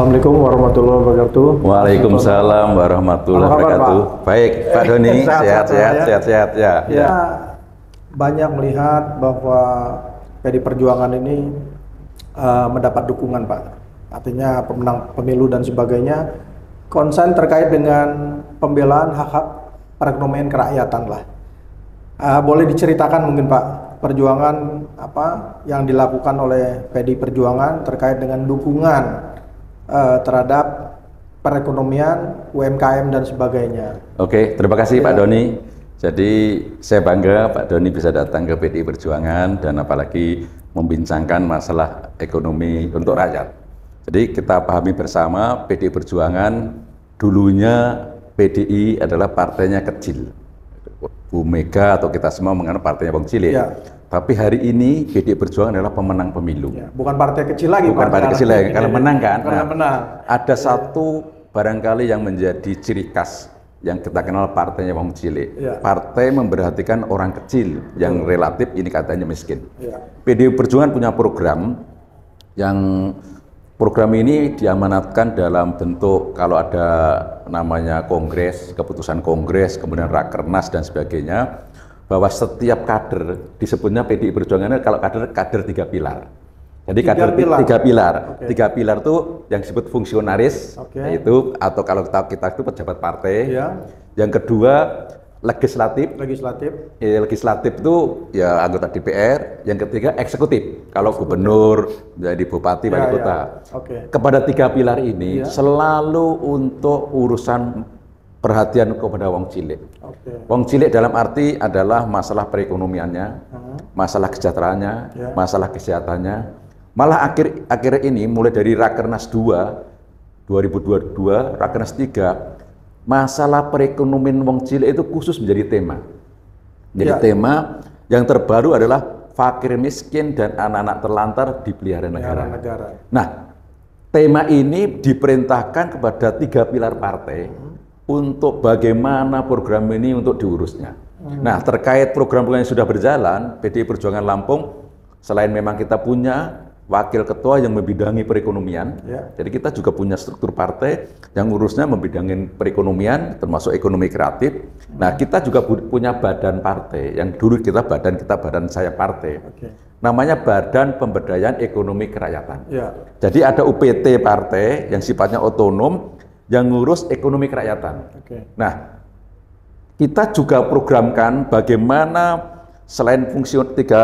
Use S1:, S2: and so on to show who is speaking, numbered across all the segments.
S1: Assalamualaikum warahmatullahi wabarakatuh.
S2: Waalaikumsalam warahmatullahi wabarakatuh. Baik, Pak Doni, sehat-sehat ya.
S1: Ya, banyak melihat bahwa PD Perjuangan ini mendapat dukungan, Pak. Artinya pemenang pemilu dan sebagainya konsen terkait dengan pembelaan hak-hak perekonomian kerakyatan lah. Boleh diceritakan mungkin Pak, perjuangan apa yang dilakukan oleh PD Perjuangan terkait dengan dukungan terhadap perekonomian, UMKM dan sebagainya.
S2: Oke, terima kasih Pak Doni. Jadi saya bangga Pak Doni bisa datang ke PD Perjuangan dan apalagi membincangkan masalah ekonomi untuk rakyat. Jadi kita pahami bersama PD Perjuangan dulunya PDI adalah partainya kecil. Bu Mega atau kita semua menganggap partainya Bang Cilik. Ya. Tapi hari ini PD Perjuangan adalah pemenang pemilu.
S1: Ya, bukan partai kecil lagi.
S2: Bukan partai kecil lagi, kalau menang kan.
S1: Karena menang.
S2: Ada satu barangkali yang menjadi ciri khas yang kita kenal partainya Bang Cilik. Ya. Partai memperhatikan orang kecil yang relatif ini katanya miskin. Ya. PD Perjuangan punya program yang program ini diamanatkan dalam bentuk kalau ada namanya kongres, keputusan kongres, kemudian rakernas dan sebagainya, bahwa setiap kader disebutnya PDI Perjuangan kalau kader 3 pilar. Jadi kader 3 pilar. Okay. 3 pilar itu yang disebut fungsionaris, yaitu atau kalau kita itu pejabat partai. Yeah. Yang kedua legislatif. Legislatif itu ya anggota DPR. Yang ketiga eksekutif. Kalau gubernur, menjadi bupati, wali kota. Kepada 3 pilar ini selalu untuk urusan perhatian kepada Wong Cilik. Wong Cilik dalam arti adalah masalah perekonomiannya, masalah kesejahteraannya, masalah kesehatannya. Malah akhir ini mulai dari Rakernas 2 2022, Rakernas 3, masalah perekonomian Wong Cilik itu khusus menjadi tema. Jadi tema yang terbaru adalah fakir miskin dan anak-anak terlantar dipelihara negara. Nah, tema ini diperintahkan kepada 3 pilar partai untuk bagaimana program ini untuk diurusnya. Nah, terkait program-program yang sudah berjalan, PDI Perjuangan Lampung, selain memang kita punya wakil ketua yang membidangi perekonomian, jadi kita juga punya struktur partai yang urusnya membidangi perekonomian, termasuk ekonomi kreatif. Nah, kita juga punya badan partai, yang dulu badan saya partai. Namanya Badan Pemberdayaan Ekonomi Kerakyatan. Jadi ada UPT partai yang sifatnya otonom, yang ngurus ekonomi kerakyatan. Nah, kita juga programkan bagaimana selain fungsi tiga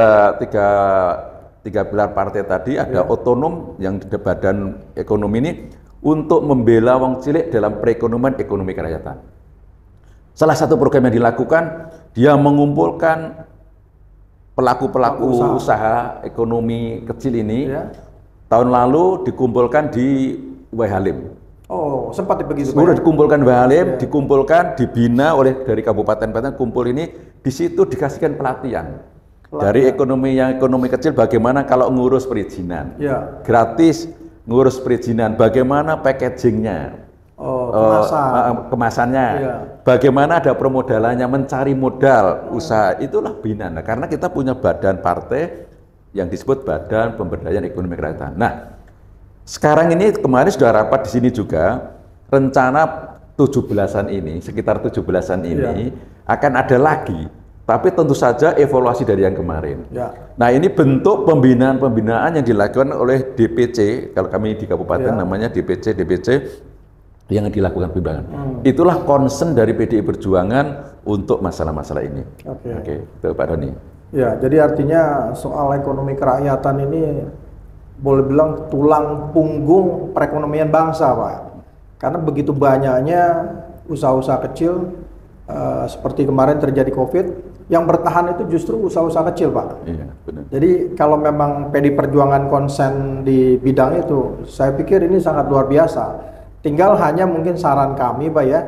S2: pilar partai tadi ada otonom yang di badan ekonomi ini untuk membela Wong Cilik dalam perekonomian ekonomi kerakyatan. Salah satu program yang dilakukan, dia mengumpulkan pelaku-pelaku usaha ekonomi kecil ini. Tahun lalu dikumpulkan di Halim.
S1: Oh, sempat begitu.
S2: Sudah dikumpulkan Halim, dikumpulkan, dibina oleh dari kabupaten-kabupaten kumpul ini, di situ dikasihkan pelatihan. Dari ekonomi kecil bagaimana kalau ngurus perizinan. Gratis ngurus perizinan, bagaimana packagingnya. Kemasannya. Bagaimana ada permodalannya, mencari modal usaha, itulah bina. Nah, karena kita punya badan partai yang disebut Badan Pemberdayaan Ekonomi Kerakyatan. Nah, sekarang ini kemarin sudah rapat di sini juga, rencana 17-an ini, sekitar 17-an ini akan ada lagi, tapi tentu saja evaluasi dari yang kemarin. Nah, ini bentuk pembinaan yang dilakukan oleh DPC, kalau kami di kabupaten namanya DPC yang dilakukan pembinaan. Itulah concern dari PDI Perjuangan untuk masalah-masalah ini. Itu Pak Doni.
S1: Ya, jadi artinya soal ekonomi kerakyatan ini boleh bilang tulang punggung perekonomian bangsa, Pak. Karena begitu banyaknya usaha-usaha kecil, seperti kemarin terjadi COVID, yang bertahan itu justru usaha-usaha kecil, Pak.
S2: Iya, benar.
S1: Jadi kalau memang PD Perjuangan konsen di bidang itu, saya pikir ini sangat luar biasa. Tinggal hanya mungkin saran kami, Pak ya,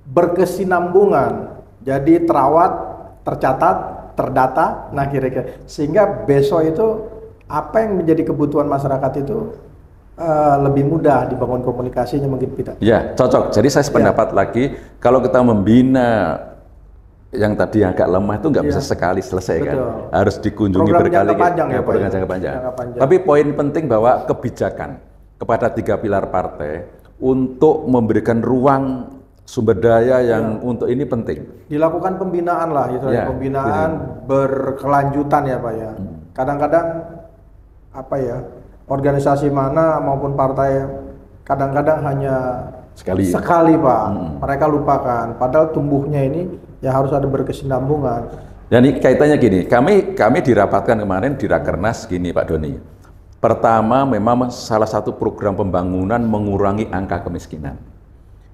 S1: berkesinambungan. Jadi terawat, tercatat, terdata, nah kira-kira. Sehingga besok itu apa yang menjadi kebutuhan masyarakat itu lebih mudah dibangun komunikasinya mungkin tidak.
S2: Ya, cocok. Jadi saya sependapat lagi, kalau kita membina yang tadi agak lemah itu nggak bisa sekali selesai. Betul. Kan, harus dikunjungi berkali-kali.
S1: Program jangka panjang.
S2: Tapi poin penting bahwa kepada 3 pilar partai untuk memberikan ruang sumber daya yang untuk ini penting.
S1: Dilakukan pembinaan lah, gitu ya, pembinaan berkelanjutan ya Pak ya. Kadang-kadang apa ya, organisasi mana maupun partai kadang-kadang hanya sekali Pak, mereka lupakan. Padahal tumbuhnya ini ya harus ada berkesinambungan.
S2: Dan ini kaitannya gini, kami dirapatkan kemarin di Rakernas gini Pak Doni. Pertama memang salah satu program pembangunan mengurangi angka kemiskinan.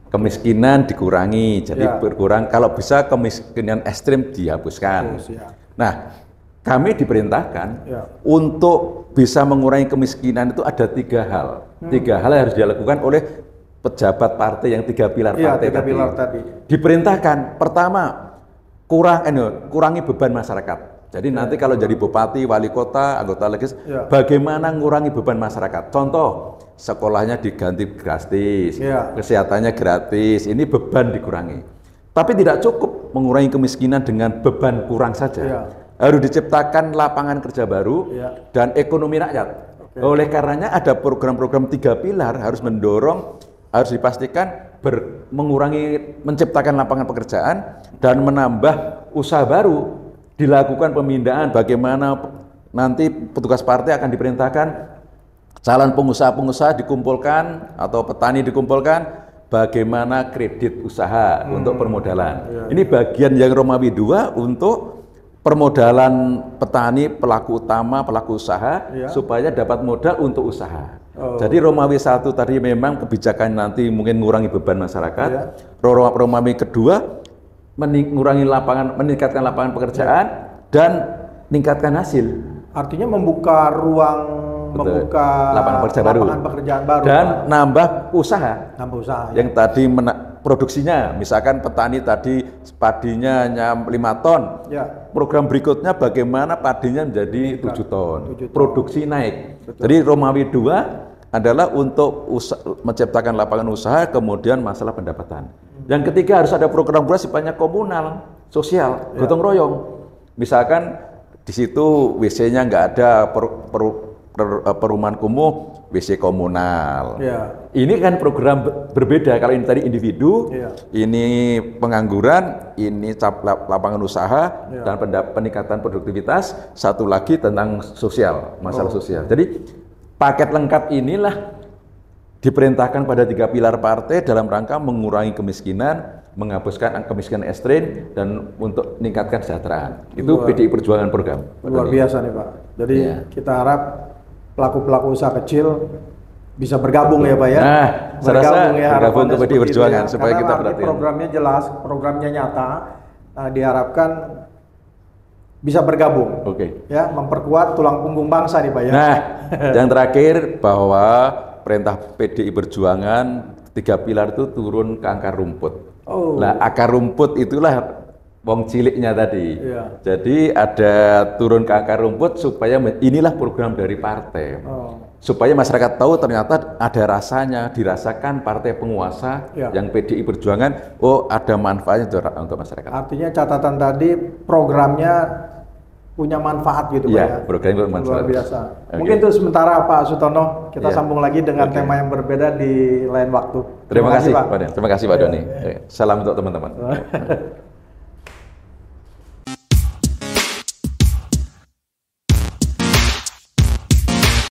S2: Kemiskinan dikurangi, jadi berkurang. Kalau bisa kemiskinan ekstrim dihapuskan. Nah, kami diperintahkan untuk bisa mengurangi kemiskinan itu ada 3 hal. 3 hal yang harus dilakukan oleh pejabat partai yang 3 pilar partai tadi. Diperintahkan, pertama, kurangi beban masyarakat. Jadi nanti kalau jadi bupati, wali kota, anggota legislatif, bagaimana mengurangi beban masyarakat? Contoh, sekolahnya diganti gratis, kesehatannya gratis, ini beban dikurangi. Tapi tidak cukup mengurangi kemiskinan dengan beban kurang saja. Harus diciptakan lapangan kerja baru dan ekonomi rakyat. Oleh karenanya ada program-program 3 pilar harus mendorong, harus dipastikan menciptakan lapangan pekerjaan dan menambah usaha baru. Dilakukan pemindahan, bagaimana nanti petugas partai akan diperintahkan calon pengusaha-pengusaha dikumpulkan atau petani dikumpulkan, bagaimana kredit usaha untuk permodalan. Ini bagian yang Romawi 2 untuk permodalan petani, pelaku utama, pelaku usaha, supaya dapat modal untuk usaha. Jadi Romawi 1 tadi memang kebijakan nanti mungkin mengurangi beban masyarakat. Romawi kedua meningkatkan lapangan pekerjaan dan meningkatkan hasil.
S1: Artinya membuka ruang, membuka lapangan pekerjaan baru
S2: dan nambah usaha.
S1: Ya.
S2: Yang tadi produksinya, misalkan petani tadi padinya hanya 5 ton. Program berikutnya bagaimana padinya menjadi 7 ton. Produksi naik. Jadi Romawi 2 adalah untuk menciptakan lapangan usaha, kemudian masalah pendapatan. Yang ketiga harus ada program sifatnya komunal, sosial, gotong royong. Misalkan di situ WC-nya nggak ada, perumahan kumuh, WC komunal. Ini kan program berbeda. Kalau ini tadi individu, ini pengangguran, ini lapangan usaha dan peningkatan produktivitas. Satu lagi tentang sosial, masalah sosial. Jadi paket lengkap inilah diperintahkan pada 3 pilar partai dalam rangka mengurangi kemiskinan, menghapuskan kemiskinan ekstrim, dan untuk meningkatkan kesejahteraan. Itu PDI Perjuangan program.
S1: Luar biasa nih Pak. Jadi kita harap pelaku-pelaku usaha kecil bisa bergabung ya Pak ya.
S2: Nah, bergabung untuk PDI Perjuangan supaya kita perhatikan.
S1: Programnya jelas, programnya nyata. Diharapkan bisa bergabung. Ya, memperkuat tulang punggung bangsa nih Pak ya.
S2: Nah, yang terakhir bahwa perintah PDI Perjuangan 3 pilar itu turun ke akar rumput. Nah, akar rumput itulah wong ciliknya tadi. Jadi ada turun ke akar rumput supaya inilah program dari partai. Supaya masyarakat tahu ternyata ada rasanya, dirasakan partai penguasa yang PDI Perjuangan, ada manfaatnya untuk masyarakat.
S1: Artinya catatan tadi programnya punya manfaat gitu Pak ya.
S2: Programnya
S1: Luar
S2: bermanfaat.
S1: biasa. Mungkin itu sementara Pak Sutono, kita sambung lagi dengan tema yang berbeda di lain waktu.
S2: Terima kasih Pak Doni. Salam untuk teman-teman.